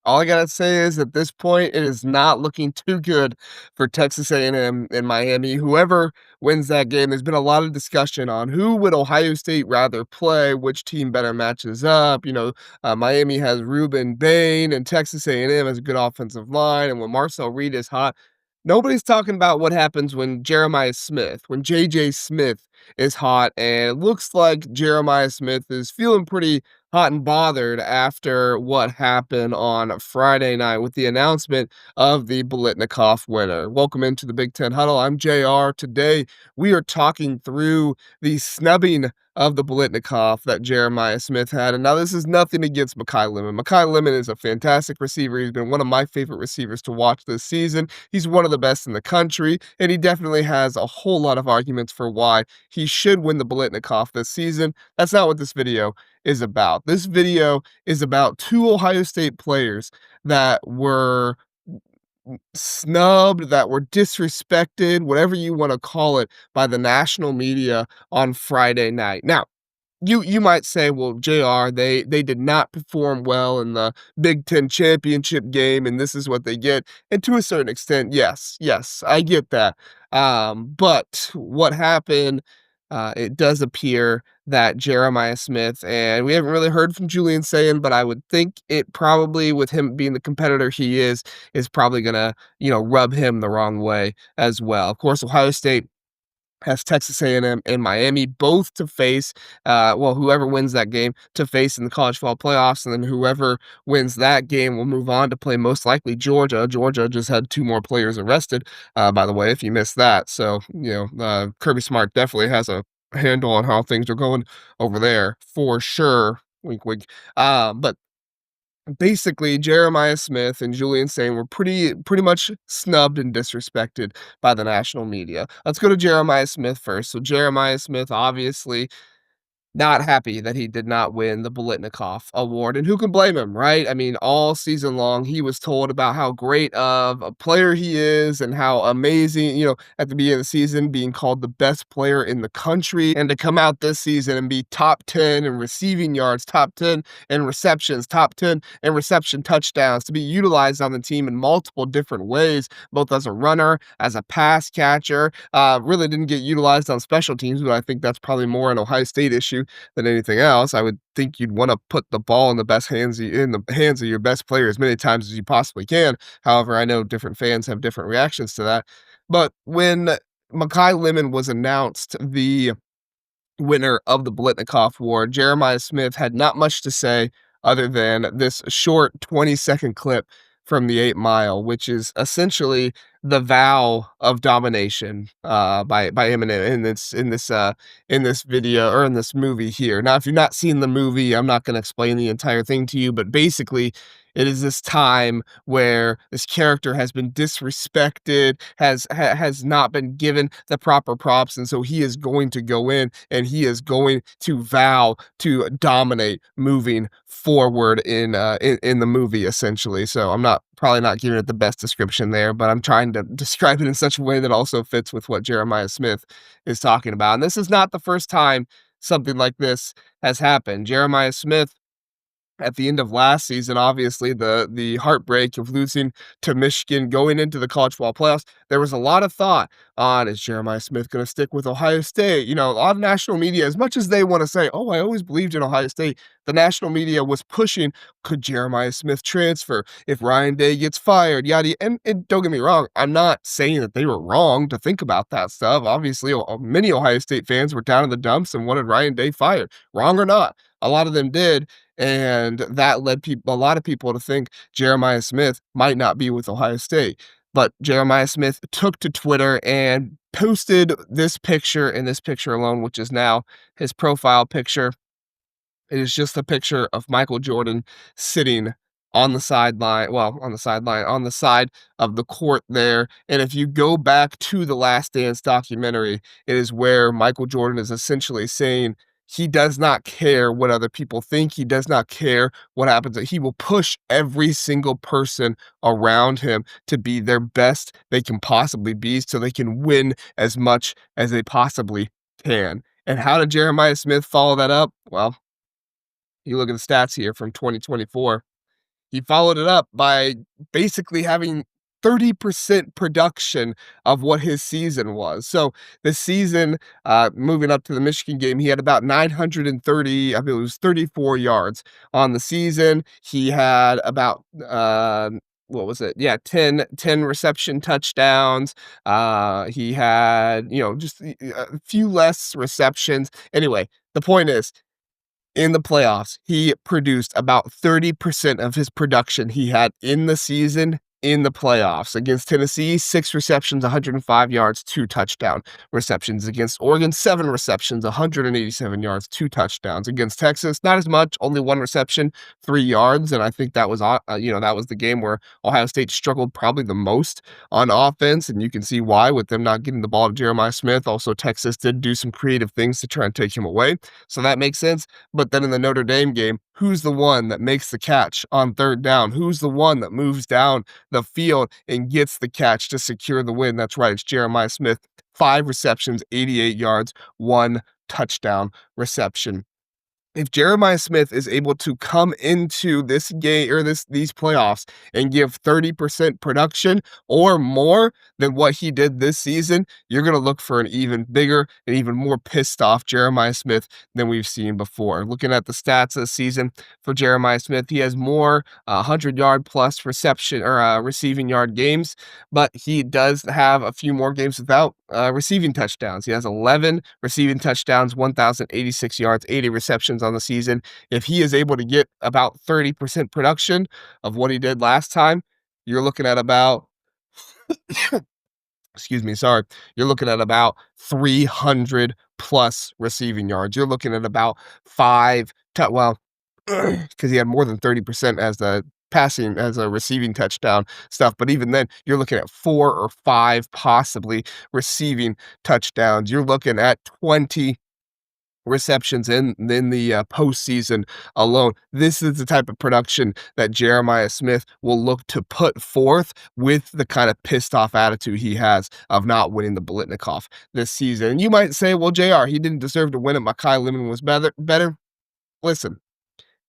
All I gotta say is at this point, it is not looking too good for Texas A&M and Miami. Whoever wins that game, there's been a lot of discussion on who would Ohio State rather play, which team better matches up. Miami has Ruben Bain, and Texas A&M has a good offensive line. And when Marcel Reed is hot, nobody's talking about what happens when Jeremiah Smith, when JJ Smith is hot. And it looks like Jeremiah Smith is feeling pretty hot and bothered after what happened on Friday night with the announcement of the Biletnikoff winner. Welcome into the Big Ten Huddle. I'm JR. Today, we are talking through the snubbing of the Biletnikoff that Jeremiah Smith had. And now this is nothing against Makai Lemon. Makai Lemon is a fantastic receiver. He's been one of my favorite receivers to watch this season. He's one of the best in the country, and he definitely has a whole lot of arguments for why he should win the Biletnikoff this season. That's not what this video is about. This video is about two Ohio State players that were snubbed, that were disrespected, whatever you want to call it, by the national media on Friday night. Now, you might say, well, JR, they did not perform well in the Big Ten championship game, and this is what they get. And to a certain extent, yes, I get that. But what happened? It does appear that Jeremiah Smith, and we haven't really heard from Julian Sayin, but I would think it probably, with him being the competitor he is probably gonna, rub him the wrong way as well. Of course, Ohio State has Texas A&M and Miami both to face, whoever wins that game to face in the college football playoffs, and then whoever wins that game will move on to play most likely Georgia. Georgia just had two more players arrested, by the way, if you missed that. So, Kirby Smart definitely has a handle on how things are going over there for sure. Wink, wink. But basically, Jeremiah Smith and Julian Sayin were pretty much snubbed and disrespected by the national media. Let's go to Jeremiah Smith first. So Jeremiah Smith, obviously not happy that he did not win the Biletnikoff award, and who can blame him, right? I mean, all season long, he was told about how great of a player he is and how amazing, at the beginning of the season, being called the best player in the country, and to come out this season and be top 10 in receiving yards, top 10 in receptions, top 10 in reception touchdowns, to be utilized on the team in multiple different ways, both as a runner, as a pass catcher. Really didn't get utilized on special teams, but I think that's probably more an Ohio State issue than anything else. I would think you'd want to put the ball in the hands of your best player as many times as you possibly can. However, I know different fans have different reactions to that. But when Makai Lemon was announced the winner of the Biletnikoff Award, Jeremiah Smith had not much to say other than this short 20-second clip from the 8 Mile, which is essentially the vow of domination by Eminem in this video, or in this movie here. Now, if you've not seen the movie, I'm not going to explain the entire thing to you, but basically, it is this time where this character has been disrespected, has not been given the proper props, and so he is going to go in and he is going to vow to dominate moving forward in the movie, essentially. So I'm probably not giving it the best description there, but I'm trying to describe it in such a way that also fits with what Jeremiah Smith is talking about. And this is not the first time something like this has happened. Jeremiah Smith, at the end of last season, obviously the heartbreak of losing to Michigan going into the college football playoffs, there was a lot of thought on, is Jeremiah Smith going to stick with Ohio State? A lot of national media, as much as they want to say, oh, I always believed in Ohio State, the national media was pushing, could Jeremiah Smith transfer if Ryan Day gets fired? Yada. And don't get me wrong, I'm not saying that they were wrong to think about that stuff. Obviously, many Ohio State fans were down in the dumps and wanted Ryan Day fired. Wrong or not, a lot of them did. And that led a lot of people to think Jeremiah Smith might not be with Ohio State. But Jeremiah Smith took to Twitter and posted this picture, and this picture alone, which is now his profile picture. It is just a picture of Michael Jordan sitting on the sideline, on the side of the court there. And if you go back to the Last Dance documentary, it is where Michael Jordan is essentially saying, he does not care what other people think. He does not care what happens. He will push every single person around him to be their best they can possibly be so they can win as much as they possibly can. And how did Jeremiah Smith follow that up? Well, you look at the stats here from 2024. he followed it up by basically having 30% production of what his season was. So this season, moving up to the Michigan game, he had about 930, I mean, it was 34 yards on the season. He had about, what was it? Yeah, 10 reception touchdowns. He had, just a few less receptions. Anyway, the point is, in the playoffs, he produced about 30% of his production he had in the season in the playoffs. Against Tennessee, 6 receptions, 105 yards, 2 touchdown receptions. Against Oregon, 7 receptions, 187 yards, 2 touchdowns. Against Texas, not as much, only 1 reception, 3 yards. And I think that was, that was the game where Ohio State struggled probably the most on offense. And you can see why with them not getting the ball to Jeremiah Smith. Also, Texas did do some creative things to try and take him away. So that makes sense. But then in the Notre Dame game, who's the one that makes the catch on 3rd down? Who's the one that moves down the field and gets the catch to secure the win? That's right, it's Jeremiah Smith. 5 receptions, 88 yards, 1 touchdown reception. If Jeremiah Smith is able to come into this game or these playoffs and give 30% production or more than what he did this season, you're going to look for an even bigger and even more pissed off Jeremiah Smith than we've seen before. Looking at the stats this season for Jeremiah Smith, he has more 100-yard plus reception or receiving yard games, but he does have a few more games without receiving touchdowns. He has 11 receiving touchdowns, 1,086 yards, 80 receptions on the season. If he is able to get about 30% production of what he did last time, you're looking at about you're looking at about 300 plus receiving yards. You're looking at about because he had more than 30% as the passing as a receiving touchdown stuff, but even then you're looking at 4 or 5 possibly receiving touchdowns. You're looking at 20 receptions in the postseason alone. This is the type of production that Jeremiah Smith will look to put forth with the kind of pissed off attitude he has of not winning the Biletnikoff this season. And you might say, well, JR, he didn't deserve to win it. Makai Lemon was better. Listen,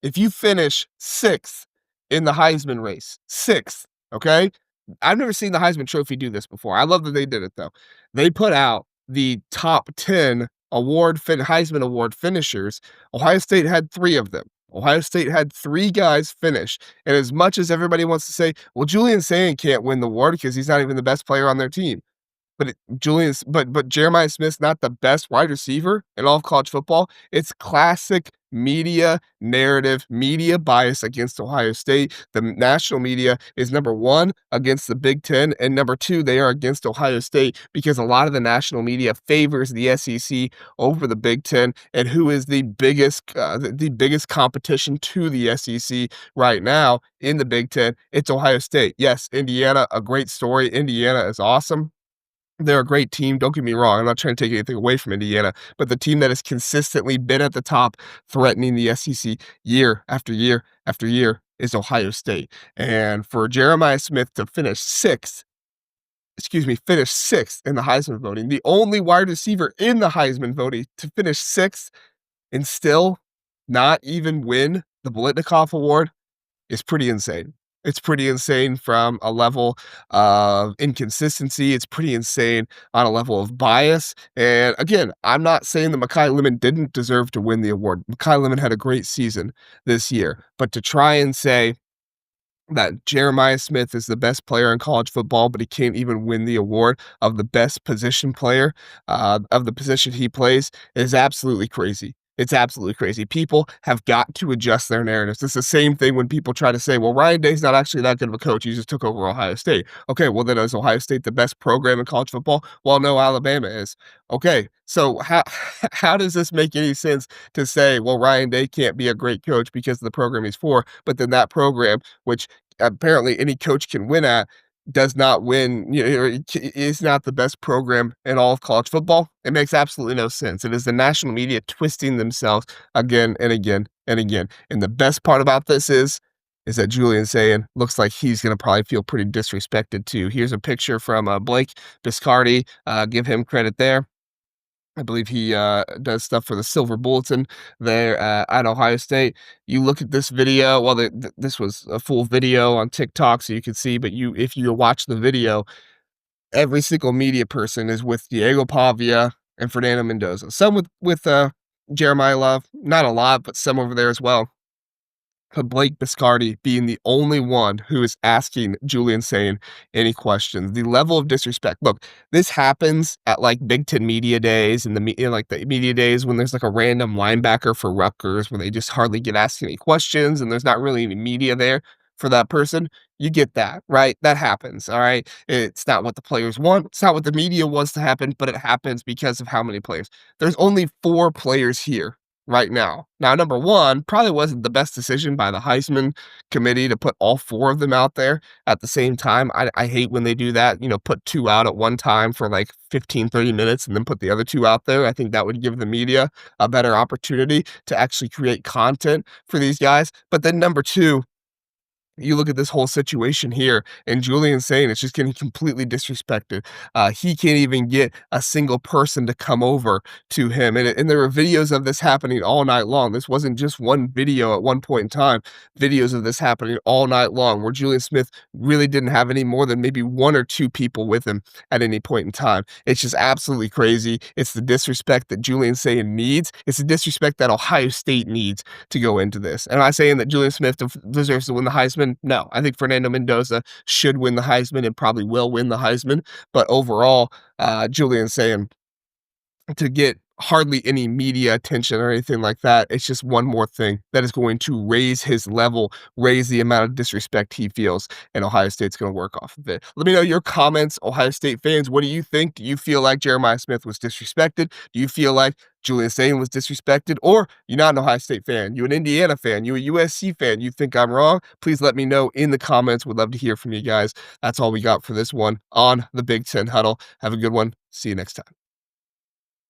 if you finish 6th in the Heisman race, 6th, okay? I've never seen the Heisman Trophy do this before. I love that they did it, though. They put out the top 10 Heisman Award finishers. Ohio State had 3 of them. Ohio State had 3 guys finish. And as much as everybody wants to say, well, Julian Sayin can't win the award because he's not even the best player on their team. But Jeremiah Smith's not the best wide receiver in all of college football. It's classic media narrative, media bias against Ohio State. The national media is number 1 against the Big Ten, and number 2, they are against Ohio State because a lot of the national media favors the SEC over the Big Ten. And who is the biggest competition to the SEC right now in the Big Ten? It's Ohio State. Yes, Indiana, a great story. Indiana is awesome. They're a great team, don't get me wrong, I'm not trying to take anything away from Indiana, but the team that has consistently been at the top threatening the SEC year after year after year is Ohio State. And for Jeremiah Smith to finish 6th in the Heisman voting, the only wide receiver in the Heisman voting to finish 6th and still not even win the Biletnikoff Award is pretty insane. It's pretty insane from a level of inconsistency. It's pretty insane on a level of bias. And again, I'm not saying that Makai Lemon didn't deserve to win the award. Makai Lemon had a great season this year. But to try and say that Jeremiah Smith is the best player in college football, but he can't even win the award of the best position player of the position he plays is absolutely crazy. It's absolutely crazy. People have got to adjust their narratives. It's the same thing when people try to say, well, Ryan Day's not actually that good of a coach. He just took over Ohio State. Okay, well, then is Ohio State the best program in college football? Well, no, Alabama is. Okay, so how does this make any sense to say, well, Ryan Day can't be a great coach because of the program he's for, but then that program, which apparently any coach can win at, does not win, is not the best program in all of college football? It makes absolutely no sense. It is the national media twisting themselves again and again and again. And the best part about this is that Julian Sayin looks like he's going to probably feel pretty disrespected too. Here's a picture from Blake Biscardi. Give him credit there. I believe he, does stuff for the Silver Bulletin there, at Ohio State. You look at this video, well, this was a full video on TikTok, so you could see, but if you watch the video, every single media person is with Diego Pavia and Fernando Mendoza. Some with Jeremiah Love, not a lot, but some over there as well. But Blake Biscardi being the only one who is asking Julian Sayin any questions. The level of disrespect. Look, this happens at like Big Ten media days and like the media days when there's like a random linebacker for Rutgers where they just hardly get asked any questions and there's not really any media there for that person. You get that, right? That happens. All right. It's not what the players want. It's not what the media wants to happen, but it happens because of how many players. There's only 4 players here right now. Now, number one, probably wasn't the best decision by the Heisman committee to put all 4 of them out there at the same time. I hate when they do that, put 2 out at one time for like 15, 30 minutes and then put the other 2 out there. I think that would give the media a better opportunity to actually create content for these guys. But then number 2, you look at this whole situation here, and Julian Sayin is just getting completely disrespected. He can't even get a single person to come over to him, and there were videos of this happening all night long. This wasn't just one video at one point in time. Videos of this happening all night long, where Julian Smith really didn't have any more than maybe 1 or 2 people with him at any point in time. It's just absolutely crazy. It's the disrespect that Julian Sayin needs. It's the disrespect that Ohio State needs to go into this. Am I saying that Julian Smith deserves to win the Heisman? No, I think Fernando Mendoza should win the Heisman and probably will win the Heisman. But overall, Julian Sayin to get hardly any media attention or anything like that. It's just one more thing that is going to raise his level, raise the amount of disrespect he feels, and Ohio State's going to work off of it. Let me know your comments, Ohio State fans. What do you think? Do you feel like Jeremiah Smith was disrespected? Do you feel like Julian Sayin was disrespected? Or you're not an Ohio State fan, you an Indiana fan, you a USC fan, you think I'm wrong? Please let me know in the comments. Would love to hear from you guys. That's all we got for this one on the Big Ten Huddle. Have a good one. See you next time.